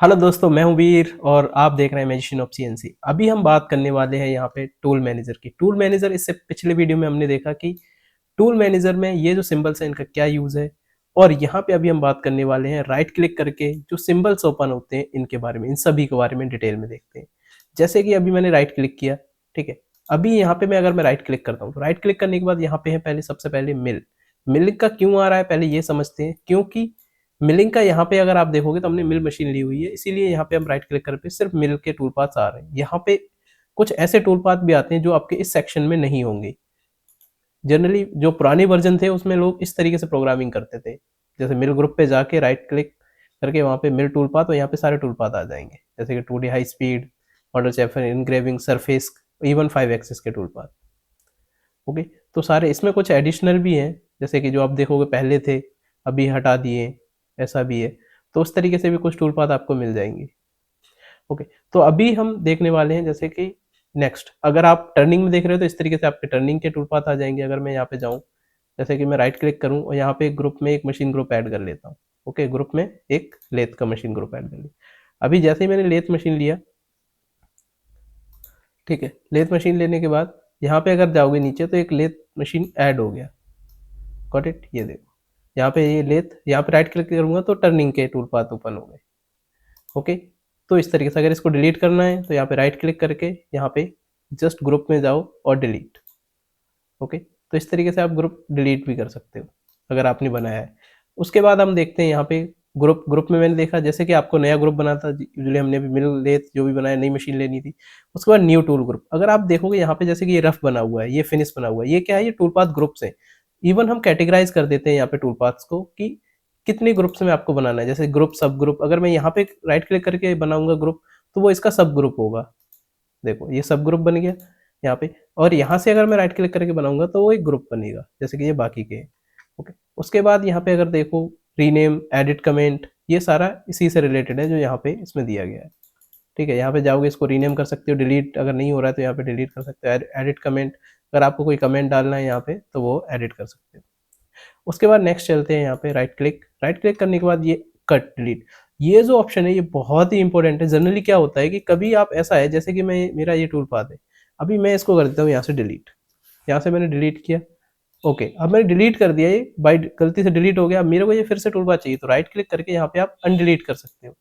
Hello दोस्तों, मैं हूं वीर और आप देख रहे हैं मैजिशियन ऑफ सीएनसी। अभी हम बात करने वाले हैं यहाँ पे टूल मैनेजर की। टूल मैनेजर, इससे पिछले वीडियो में हमने देखा कि टूल मैनेजर में ये जो सिंबल्स है इनका क्या यूज है। और यहाँ पे अभी हम बात करने वाले हैं राइट क्लिक करके जो सिंबल्स ओपन होते हैं इनके बारे में, इन सभी के बारे में डिटेल में देखते हैं। जैसे कि अभी मैंने राइट क्लिक किया, ठीक है। अभी यहाँ पे अगर मैं राइट क्लिक करता हूँ तो राइट क्लिक करने के बाद यहाँ पे है पहले, सबसे पहले मिल का क्यों आ रहा है पहले ये समझते हैं। क्योंकि मिलिंग का यहाँ पे अगर आप देखोगे तो हमने मिल मशीन ली हुई है, इसीलिए यहाँ पे हम राइट क्लिक करके सिर्फ मिल के टूल पाथ्स आ रहे हैं। यहाँ पे कुछ ऐसे टूल पाथ भी आते हैं जो आपके इस सेक्शन में नहीं होंगे। जनरली जो पुराने वर्जन थे उसमें लोग इस तरीके से प्रोग्रामिंग करते थे, जैसे मिल ग्रुप पे जाके राइट क्लिक करके वहाँ पे मिल टूल पाथ, और यहाँ पे सारे टूल पाथ आ जाएंगे, जैसे कि 2D high speed, model chamfer, engraving, surface, even 5 axis के टूल पाथ। ओके, तो सारे इसमें कुछ एडिशनल भी हैं, जैसे कि जो आप देखोगे पहले थे अभी हटा दिए, ऐसा भी है। तो उस तरीके से भी कुछ टूल पाथ आपको मिल जाएंगे। ओके, तो अभी हम देखने वाले हैं जैसे कि नेक्स्ट, अगर आप टर्निंग में देख रहे हो तो इस तरीके से आपके टर्निंग के टूल पाथ आ जाएंगे। अगर मैं यहाँ पे जाऊँ, जैसे कि मैं राइट क्लिक करूँ और यहाँ पे ग्रुप में एक मशीन ग्रुप ऐड कर लेता हूँ। ओके, ग्रुप में एक लेथ का मशीन ग्रुप ऐड कर लिया। अभी जैसे ही मैंने लेथ मशीन लिया, ठीक है, लेथ मशीन लेने के बाद यहाँ पे अगर जाओगे नीचे तो एक लेथ मशीन ऐड हो गया। गॉट इट, ये देखो यहाँ पे ये लेथ, यहाँ पे राइट क्लिक करूंगा तो टर्निंग के टूल पाथ ओपन हो गए। ओके, तो इस तरीके से अगर इसको डिलीट करना है तो यहाँ पे राइट क्लिक करके यहाँ पे जस्ट ग्रुप में जाओ और डिलीट। ओके, तो इस तरीके से आप ग्रुप डिलीट भी कर सकते हो अगर आपने बनाया है। उसके बाद हम देखते हैं यहाँ पे ग्रुप में मैंने देखा जैसे कि आपको नया ग्रुप बना था, यूजुअली हमने भी मिल लेथ जो भी बनाया, नई मशीन लेनी थी। उसके बाद न्यू टूल ग्रुप, अगर आप देखोगे यहाँ पे जैसे कि ये रफ बना हुआ है, ये फिनिश बना हुआ है, ये क्या है, ये टूल पाथ ग्रुप्स है। इवन हम कैटेगराइज कर देते हैं यहाँ पे टूल पाथ्स को कि कितने ग्रुप्स में आपको बनाना है, जैसे ग्रुप, सब ग्रुप। अगर मैं यहाँ पे राइट क्लिक करके बनाऊंगा ग्रुप तो वो इसका सब ग्रुप होगा। देखो ये सब ग्रुप बन गया यहाँ पे, और यहाँ से अगर मैं राइट क्लिक करके बनाऊंगा तो वो एक ग्रुप बनेगा जैसे कि ये बाकी के। ओके, उसके बाद यहाँ पे अगर देखो रीनेम, एडिट, कमेंट, ये सारा इसी से रिलेटेड है जो यहाँ पे इसमें दिया गया है। ठीक है, यहाँ पे जाओगे इसको रीनेम कर सकते हो, डिलीट अगर नहीं हो रहा है तो यहाँ पे डिलीट कर सकते हो। एडिट कमेंट, अगर आपको कोई कमेंट डालना है यहाँ पे तो वो एडिट कर सकते हो। उसके बाद नेक्स्ट चलते हैं, यहाँ पे राइट क्लिक करने के बाद ये कट डिलीट, ये जो ऑप्शन है ये बहुत ही इंपॉर्टेंट है। जनरली क्या होता है कि कभी आप ऐसा है जैसे कि मैं, मेरा ये टूल पाथ है, अभी मैं इसको कर देता हूँ यहाँ से डिलीट, यहाँ से मैंने डिलीट किया। ओके, अब मैंने डिलीट कर दिया, ये बाई गलती से डिलीट हो गया। अब मेरे को ये फिर से टूल पाथ चाहिए तो राइट क्लिक करके यहाँ पे आप अनडिलीट कर सकते हो,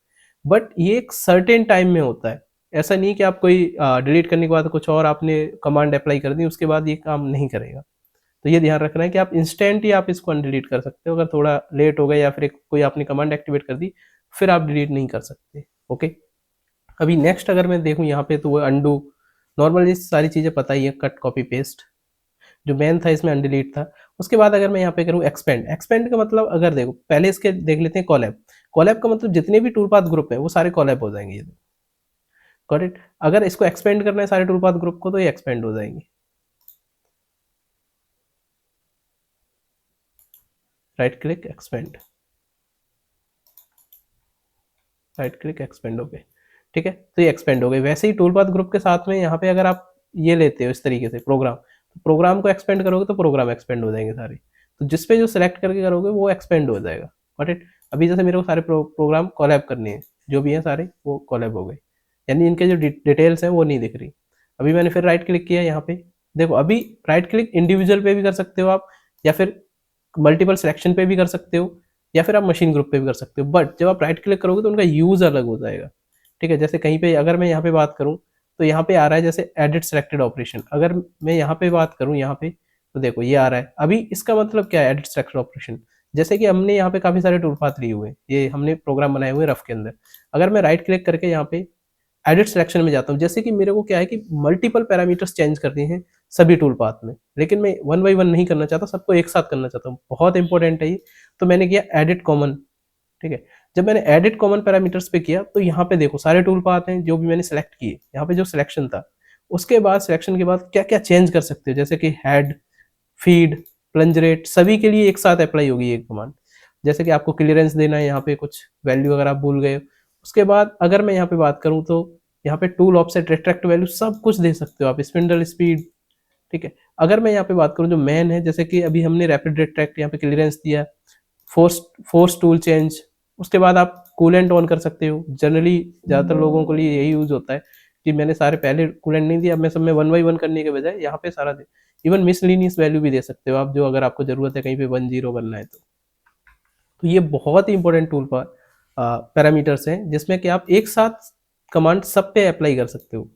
बट ये एक सर्टेन टाइम में होता है। ऐसा नहीं कि आप कोई डिलीट करने के बाद कुछ और आपने कमांड अप्लाई कर दी उसके बाद ये काम नहीं करेगा। तो ये ध्यान रखना है कि आप इंस्टेंट ही आप इसको अनडिलीट कर सकते हो। अगर थोड़ा लेट हो गया या फिर कोई आपने कमांड एक्टिवेट कर दी फिर आप डिलीट नहीं कर सकते। ओके, अभी नेक्स्ट अगर मैं देखूँ यहाँ पे तो वो अंडू, नॉर्मल ये सारी चीज़ें पता ही है, कट, कॉपी, पेस्ट, जो मेन था इसमें अनडिलीट था। उसके बाद अगर मैं यहाँ पे करूँ एक्सपेंड, एक्सपेंड का मतलब अगर देखो पहले इसके देख लेते हैं कॉलैब। कॉलैब का मतलब जितने भी टूल पाथ ग्रुप है वो सारे कॉलैब हो जाएंगे। ये गॉट इट, अगर इसको एक्सपेंड करना है सारे टूल पाथ ग्रुप को तो ये एक्सपेंड हो जाएंगे। Right click expand, right click expand हो गए। ठीक है, तो ये एक्सपेंड हो गए। वैसे ही टूल पाथ ग्रुप के साथ में यहाँ पे अगर आप ये लेते हो इस तरीके से प्रोग्राम, तो प्रोग्राम को एक्सपेंड करोगे तो प्रोग्राम एक्सपेंड हो जाएंगे सारे। तो जिस पे जो सिलेक्ट करके करोगे वो एक्सपेंड हो जाएगा। गॉट इट, अभी जैसे मेरे को सारे प्रोग्राम कॉलैब करने हैं, जो भी हैं सारे वो कॉलैब हो गए, यानी इनके जो डिटेल्स हैं वो नहीं दिख रही। अभी मैंने फिर राइट क्लिक किया यहाँ पे, देखो अभी राइट क्लिक इंडिविजुअल पे भी कर सकते हो आप, या फिर मल्टीपल सिलेक्शन पे भी कर सकते हो, या फिर आप मशीन ग्रुप पे भी कर सकते हो। बट जब आप राइट क्लिक करोगे तो उनका यूज अलग हो जाएगा। ठीक है, जैसे कहीं पे अगर मैं यहाँ पे बात करूँ तो यहाँ पे आ रहा है जैसे एडिट सेलेक्टेड ऑपरेशन। अगर मैं यहाँ पे बात करूँ यहाँ पे तो देखो ये आ रहा है। अभी इसका मतलब क्या है एडिट सेलेक्टेड ऑपरेशन, जैसे कि हमने यहाँ पे काफी सारे टूल पाथ लिए हुए हैं, ये हमने प्रोग्राम बनाए हुए रफ के अंदर। अगर मैं राइट क्लिक करके यहाँ पे एडिट सिलेक्शन में जाता हूँ, जैसे कि मेरे को क्या है कि मल्टीपल पैरामीटर्स चेंज करते हैं सभी टूल पाथ में, लेकिन मैं वन बाई वन नहीं करना चाहता, सबको एक साथ करना चाहता हूँ, बहुत इंपॉर्टेंट है ये। तो मैंने किया एडिट कॉमन। ठीक है, जब मैंने एडिट कॉमन पैरामीटर्स पे किया तो यहाँ पे देखो सारे टूल पाथ हैं जो भी मैंने सेलेक्ट किए। यहाँ पे जो सिलेक्शन था उसके बाद सिलेक्शन के बाद क्या क्या चेंज कर सकते हो, जैसे कि हेड, फीड, प्लंज रेट, सभी के लिए एक साथ अप्लाई होगी ये कमांड। जैसे कि आपको क्लियरेंस देना है यहाँ पे कुछ वैल्यू अगर आप भूल गए। उसके बाद अगर मैं यहाँ पे बात करूँ तो यहाँ पे टूल ऑफसेट, रिट्रैक्ट वैल्यू, सब कुछ दे सकते हो आप, स्पिंडल स्पीड। ठीक है, अगर मैं यहाँ पे बात करूँ जो मेन है, जैसे कि अभी हमने रैपिड रिट्रैक्ट, यहाँ पे क्लियरेंस दिया, फोर्स फोर्स टूल चेंज, उसके बाद आप कूलेंट ऑन कर सकते हो। जनरली ज़्यादातर लोगों के लिए यही यूज़ होता है कि मैंने सारे पहले कूलेंट नहीं दिया, अब मैं सब में 1 बाय 1 करने के बजाय यहाँ पे सारा दे। इवन मिसलेनियस वैल्यू भी दे सकते हो आप, जो अगर आपको ज़रूरत है कहीं पे 1 0 बनना है तो ये बहुत ही इंपॉर्टेंट टूल पर पैरामीटर्स हैं जिसमें कि आप एक साथ कमांड सब पे अप्लाई कर सकते हो।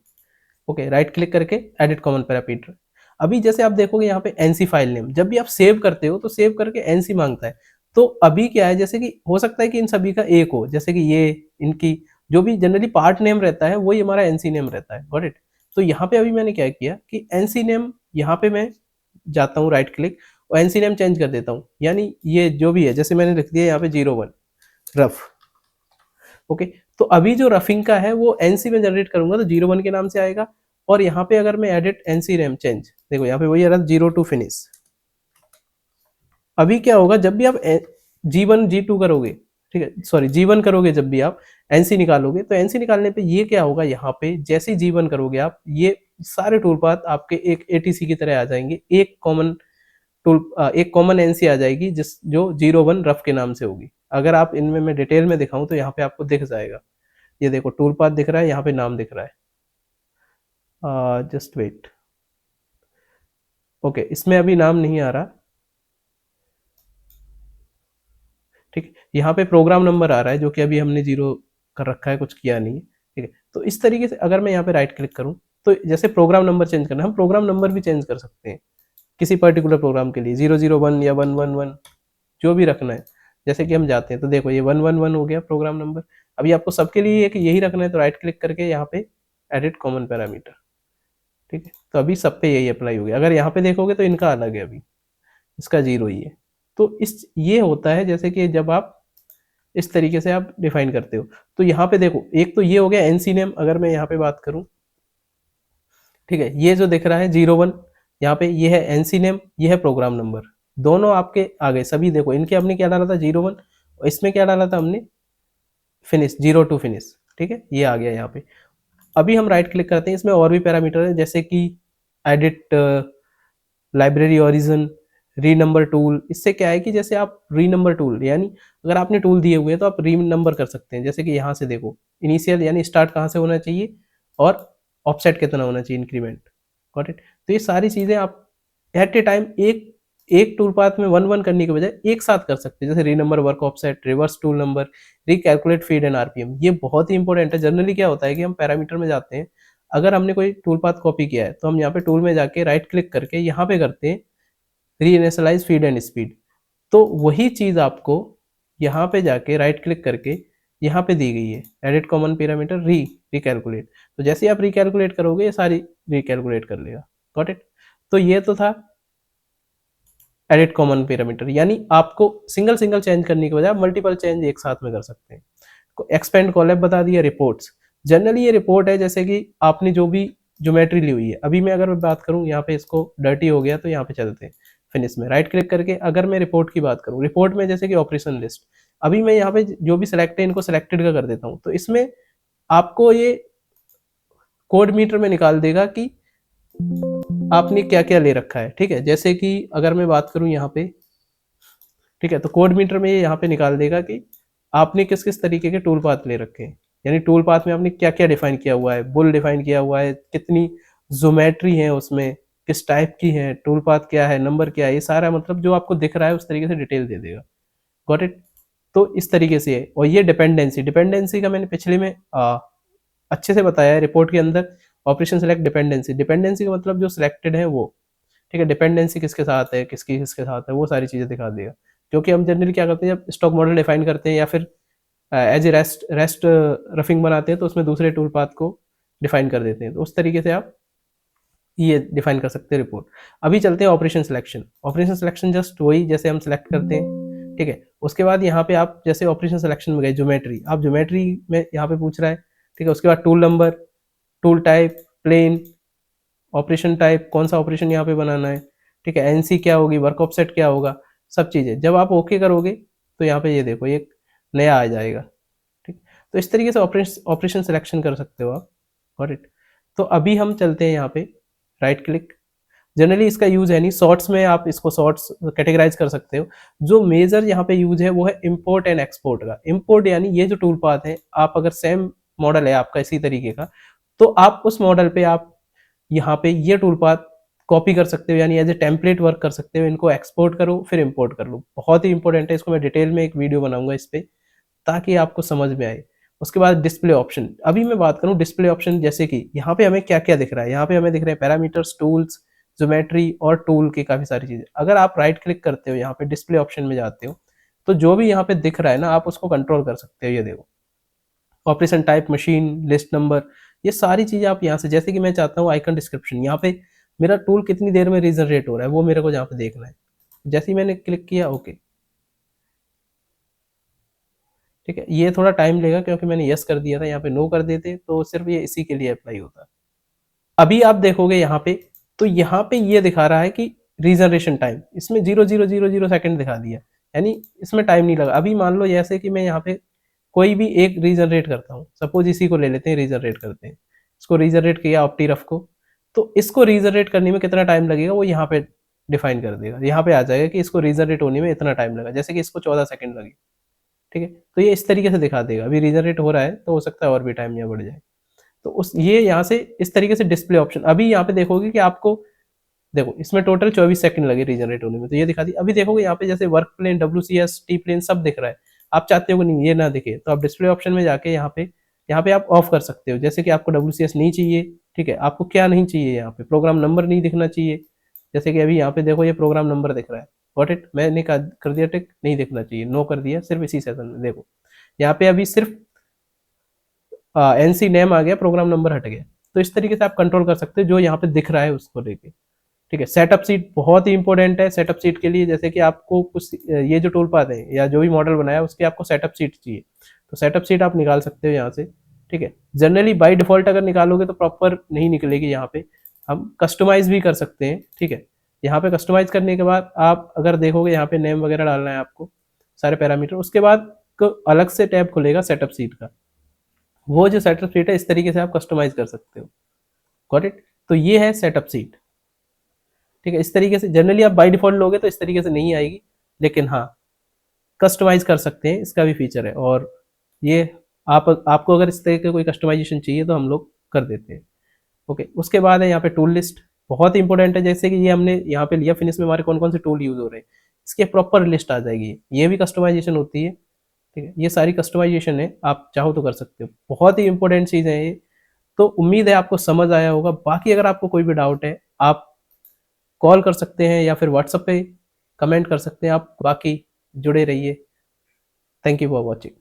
ओके, राइट क्लिक करके एडिट कॉमन पैरामीटर। अभी जैसे आप देखोगे यहाँ पे एनसी फाइल नेम, जब भी आप सेव करते हो तो सेव करके एनसी मांगता है। तो अभी क्या है, जैसे कि हो सकता है कि इन सभी का एक हो, जैसे कि ये इनकी जो भी जनरली पार्ट नेम रहता है वही हमारा एनसी नेम रहता है। Got it. तो यहाँ पे अभी मैंने क्या किया कि एनसी नेम यहाँ पे मैं जाता हूँ राइट क्लिक और एनसी नेम चेंज कर देता हूँ, यानी ये जो भी है जैसे मैंने लिख दिया यहाँ पे 01 रफ। ओके, तो अभी जो रफिंग का है वो एनसी में जनरेट करूंगा तो 01 के नाम से आएगा। और यहाँ पे अगर मैं एडिट एनसी रैम चेंज, देखो यहाँ पे वही आ रहा 02 फिनिश। अभी क्या होगा, जब भी आप G1 G2 करोगे, ठीक है, सॉरी G1 करोगे, जब भी आप एनसी निकालोगे तो एनसी निकालने पे ये क्या होगा, यहाँ पे जैसे ही G1 करोगे आप, ये सारे टूल पाथ आपके एक एटीसी की तरह आ जाएंगे। एक कॉमन एनसी आ जाएगी जिस जो 01 रफ के नाम से होगी। अगर आप इनमें मैं डिटेल में दिखाऊं तो यहाँ पे आपको दिख जाएगा, ये देखो टूल पाथ दिख रहा है, यहाँ पे नाम दिख रहा है। Just wait. ओके, इसमें अभी नाम नहीं आ रहा, ठीक। यहाँ पे प्रोग्राम नंबर आ रहा है जो कि अभी हमने 0 कर रखा है, कुछ किया नहीं है, ठीक है। तो इस तरीके से अगर मैं यहाँ पे राइट क्लिक करूँ तो जैसे प्रोग्राम नंबर चेंज करना है, हम प्रोग्राम नंबर भी चेंज कर सकते हैं किसी पर्टिकुलर प्रोग्राम के लिए, 001 या 111 जो भी रखना है। जैसे कि हम जाते हैं तो देखो ये 111 हो गया प्रोग्राम नंबर। अभी आपको सबके लिए एक यही रखना है तो राइट क्लिक करके यहाँ पे एडिट कॉमन पैरामीटर, ठीक है। तो अभी सब पे यही अप्लाई हो गया। अगर यहाँ पे देखोगे तो इनका अलग है, अभी इसका 0 ही है। तो इस ये होता है जैसे कि जब आप इस तरीके से आप डिफाइन करते हो। तो यहाँ पे देखो, एक तो ये हो गया एनसी नेम। अगर मैं यहाँ पे बात करूँ, ठीक है, ये जो दिख रहा है 01, यहाँ पे ये है एनसी नेम, ये है प्रोग्राम नंबर, दोनों आपके आ गए सभी। देखो इनके हमने क्या डाला था 01 और इसमें क्या डाला था हमने फिनिश 02 फिनिश, ठीक है, ये आ गया यहाँ पे। अभी हम राइट क्लिक करते हैं, इसमें और भी पैरामीटर है जैसे कि एडिट लाइब्रेरी ओरिजिन, री नंबर टूल। इससे क्या है कि जैसे आप री नंबर टूल, यानी अगर आपने टूल दिए हुए हैं तो आप री नंबर कर सकते हैं। जैसे कि यहाँ से देखो इनिशियल यानी स्टार्ट कहाँ से होना चाहिए और ऑफसेट कितना होना चाहिए, इंक्रीमेंट। Got it. तो ये सारी चीज़ें आप एट ए टाइम एक एक टूल पाथ में 1 1 करने के बजाय एक साथ कर सकते हैं। जैसे री number, work offset, reverse tool number, recalculate feed and RPM. ये बहुत ही इंपॉर्टेंट है। जनरली क्या होता है कि हम पैरामीटर में जाते हैं, अगर हमने कोई टूल पाथ कॉपी किया है तो हम यहाँ पे टूल में जाके राइट क्लिक करके यहाँ पे करते हैं री इनिशियलाइज फीड एंड स्पीड। तो वही चीज़ आपको यहाँ पे जाके राइट क्लिक करके यहाँ पे दी गई है एडिट कॉमन पैरामीटर रिकैलकुलेट। तो जैसे ही आप रिकैलकुलेट करोगे ये सारी रिकैलकुलेट कर लेगा। Got it. तो ये तो था एडिट कॉमन पैरामीटर, यानी आपको सिंगल सिंगल चेंज करने के बजाय मल्टीपल चेंज एक साथ में कर सकते हैं। एक्सपेंड कॉलैब बता दिया। रिपोर्ट्स, जनरली ये रिपोर्ट है जैसे कि आपने जो भी ज्योमेट्री ली हुई है। अभी मैं अगर बात करूँ यहाँ पे इसको डर्टी हो गया तो यहाँ पे चलते हैं फिनिश में राइट क्लिक करके। अगर मैं रिपोर्ट की बात करूँ, रिपोर्ट में जैसे कि ऑपरेशन लिस्ट, अभी मैं यहाँ पे जो भी सिलेक्ट है इनको सिलेक्टेड का कर देता हूँ। तो इसमें आपको ये कोड मीटर में निकाल देगा कि आपने क्या क्या ले रखा है, ठीक है। जैसे कि अगर मैं बात करूँ यहाँ पे, ठीक है, तो कोड मीटर में ये यहाँ पे निकाल देगा कि आपने किस किस तरीके के टूल पाथ ले रखे हैं, यानी टूल पाथ में आपने क्या क्या डिफाइन किया हुआ है, बुल डिफाइन किया हुआ है, कितनी ज्योमेट्री है उसमें, किस टाइप की है, टूल पाथ क्या है, नंबर क्या है, ये सारा मतलब जो आपको दिख रहा है उस तरीके से डिटेल दे देगा। Got it. तो इस तरीके से है। और ये डिपेंडेंसी, डिपेंडेंसी का मैंने पिछले में अच्छे से बताया है रिपोर्ट के अंदर। ऑपरेशन सेलेक्ट डिपेंडेंसी, डिपेंडेंसी का मतलब जो सिलेक्टेड है वो, ठीक है, डिपेंडेंसी किसके साथ है, किसकी किसके साथ है, वो सारी चीज़ें दिखा देगा। क्योंकि हम जनरली क्या करते हैं जब स्टॉक मॉडल डिफाइन करते हैं या फिर एज ए रेस्ट रफिंग बनाते हैं तो उसमें दूसरे टूल पाथ को डिफाइन कर देते हैं। तो उस तरीके से आप ये डिफाइन कर सकते हैं रिपोर्ट। अभी चलते हैं operation selection. Operation selection just वही जैसे हम सिलेक्ट करते हैं, ठीक है। उसके बाद यहाँ पे आप जैसे ऑपरेशन सिलेक्शन में गए, ज्योमेट्री, आप ज्योमेट्री में यहाँ पे पूछ रहा है, ठीक है। उसके बाद tool number, tool type, plane, operation type, कौन सा ऑपरेशन यहाँ पे बनाना है, ठीक है, एनसी क्या होगी, वर्क ऑफसेट क्या होगा, सब चीज़ें। जब आप ओके करोगे तो यहाँ पे ये देखो एक नया आ जाएगा, ठीक। तो इस तरीके से ऑपरेशन सिलेक्शन कर सकते हो आप। Got it. तो अभी हम चलते हैं यहाँ पे राइट क्लिक, जनरली इसका यूज है नहीं, शॉर्ट्स में आप इसको शॉर्ट्स कैटेगराइज कर सकते हो। जो मेजर यहाँ पे यूज है वो है इंपोर्ट एंड एक्सपोर्ट का। इंपोर्ट यानी ये जो टूल पाथ है, आप अगर सेम मॉडल है आपका इसी तरीके का, तो आप उस मॉडल पे आप यहाँ पे ये टूल पाथ कॉपी कर सकते हो, यानी एज ए टेम्पलेट वर्क कर सकते हो। इनको एक्सपोर्ट करो फिर इंपोर्ट कर लो, बहुत ही इंपॉर्टेंट है। इसको मैं डिटेल में एक वीडियो बनाऊंगा इस पे, ताकि आपको समझ में आए। उसके बाद डिस्प्ले ऑप्शन, अभी मैं बात करूं डिस्प्ले ऑप्शन, जैसे कि यहाँ पे हमें क्या क्या दिख रहा है। यहाँ पे हमें दिख रहे हैं पैरामीटर्स, टूल्स, ज्योमेट्री और टूल की काफी सारी चीजें। अगर आप राइट क्लिक करते हो यहाँ पे डिस्प्ले ऑप्शन में जाते हो, तो जो भी यहाँ पे दिख रहा है ना, आप उसको कंट्रोल कर सकते हो। ये देखो, operation type, machine, list number, ये सारी चीजें आप यहाँ से, जैसे कि मैं चाहता हूँ आइकन डिस्क्रिप्शन, यहाँ पे मेरा टूल कितनी देर में रीजनरेट हो रहा है वो मेरे को यहाँ पे देखना है। जैसे ही मैंने क्लिक किया ओके, ठीक है, ये थोड़ा टाइम लेगा क्योंकि मैंने यस कर दिया था, यहाँ पे नो कर देते तो सिर्फ ये इसी के लिए अप्लाई होता। अभी आप देखोगे यहाँ पे, तो यहाँ पे ये दिखा रहा है कि रीजनरेशन टाइम, इसमें 0,000 सेकंड दिखा दिया, यानी इसमें टाइम नहीं लगा। अभी मान लो जैसे कि मैं यहाँ पे कोई भी एक रीजनरेट करता हूँ, सपोज इसी को ले लेते हैं, रीजनरेट करते हैं, इसको रीजनरेट किया ऑप्टीरफ को, तो इसको रीजनरेट करने में कितना टाइम लगेगा वो यहाँ पे डिफाइन कर देगा। यहाँ पे आ जाएगा कि इसको रीजनरेट होने में इतना टाइम लगा, जैसे कि इसको 14 सेकंड लगे, ठीक है, तो ये इस तरीके से दिखा देगा। अभी रीजनरेट हो रहा है तो हो सकता है और भी टाइम यहाँ बढ़ जाए। तो उस ये यहाँ से इस तरीके से डिस्प्ले ऑप्शन, अभी यहाँ पे देखोगे कि आपको, देखो इसमें टोटल 24 सेकंड लगे रीजनरेट होने में, तो ये दिखा दी। अभी देखोगे यहाँ पे जैसे work plane, WCS, T plane सब दिख रहा है। आप चाहते हो कि नहीं ये ना दिखे, तो आप डिस्प्ले ऑप्शन में जाके यहाँ पे आप ऑफ कर सकते हो। जैसे कि आपको WCS नहीं चाहिए, ठीक है, आपको क्या नहीं चाहिए, यहाँ पे प्रोग्राम नंबर नहीं दिखना चाहिए। जैसे कि अभी यहाँ पे देखो ये प्रोग्राम नंबर दिख रहा है, गॉट इट, मैंने कर दिया टिक, नहीं दिखना चाहिए, नो कर दिया, सिर्फ इसी सेशन में देखो यहाँ पे अभी सिर्फ NC नेम आ गया, प्रोग्राम नंबर हट गया। तो इस तरीके से आप कंट्रोल कर सकते हो जो यहाँ पे दिख रहा है उसको लेके, ठीक है। सेटअप सीट बहुत ही इंपॉर्टेंट है। सेटअप सीट के लिए जैसे कि आपको कुछ ये जो टूल पाथ है या जो भी मॉडल बनाया उसके आपको सेटअप सीट चाहिए, तो सेटअप सीट आप निकाल सकते हो यहाँ से, ठीक है। जनरली बाय डिफॉल्ट अगर निकालोगे तो प्रॉपर नहीं निकलेगी, यहाँ पे हम कस्टमाइज भी कर सकते हैं, ठीक है। यहाँ पे कस्टमाइज करने के बाद आप अगर देखोगे यहाँ पे नेम वगैरह डालना है आपको, सारे पैरामीटर, उसके बाद अलग से टैब खुलेगा सेटअप सीट का। वो जो सेटअप सीट है इस तरीके से आप कस्टमाइज कर सकते हो, गॉट इट। तो ये है सेटअप सीट, ठीक है। इस तरीके से जनरली आप बाय डिफॉल्ट लोगे तो इस तरीके से नहीं आएगी, लेकिन हाँ कस्टमाइज कर सकते हैं, इसका भी फीचर है। और ये आपको अगर इस तरह का कोई कस्टमाइजेशन चाहिए तो हम लोग कर देते हैं, ओके। उसके बाद है यहाँ पे टूल लिस्ट, बहुत ही इंपॉर्टेंट है। जैसे कि ये हमने यहाँ पे लिया फिनिश में, हमारे कौन कौन से टूल यूज हो रहे हैं, इसकी प्रॉपर लिस्ट आ जाएगी। ये भी कस्टमाइजेशन होती है, ठीक है। ये सारी कस्टमाइजेशन है, आप चाहो तो कर सकते हो, बहुत ही इंपॉर्टेंट चीज़ है ये। तो उम्मीद है आपको समझ आया होगा। बाकी अगर आपको कोई भी डाउट है, आप कॉल कर सकते हैं या फिर व्हाट्सएप पे कमेंट कर सकते हैं आप। बाकी जुड़े रहिए। Thank you for watching.